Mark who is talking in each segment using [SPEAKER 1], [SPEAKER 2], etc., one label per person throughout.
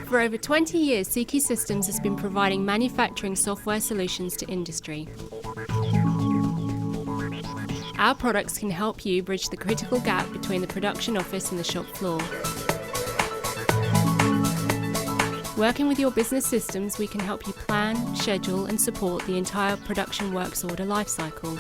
[SPEAKER 1] For over 20 years, Seiki Systems has been providing manufacturing software solutions to industry. Our products can help you bridge the critical gap between the production office and the shop floor. Working with your business systems, we can help you plan, schedule and support the entire production works order lifecycle.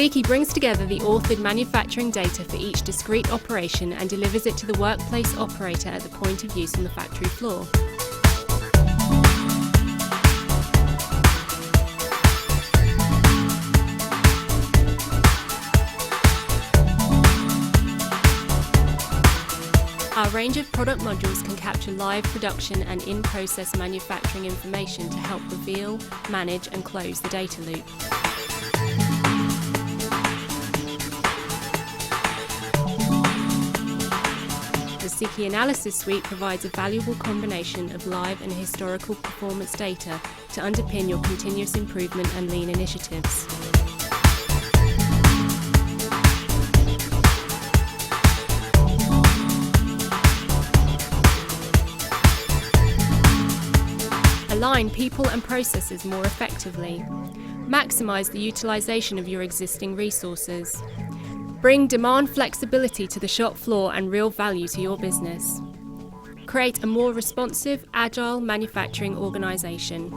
[SPEAKER 1] Seiki brings together the authored manufacturing data for each discrete operation and delivers it to the workplace operator at the point of use on the factory floor. Our range of product modules can capture live production and in-process manufacturing information to help reveal, manage and close the data loop. The Seiki Analysis Suite provides a valuable combination of live and historical performance data to underpin your continuous improvement and lean initiatives. Align people and processes more effectively. Maximize the utilization of your existing resources. Bring demand flexibility to the shop floor and real value to your business. Create a more responsive, agile manufacturing organization.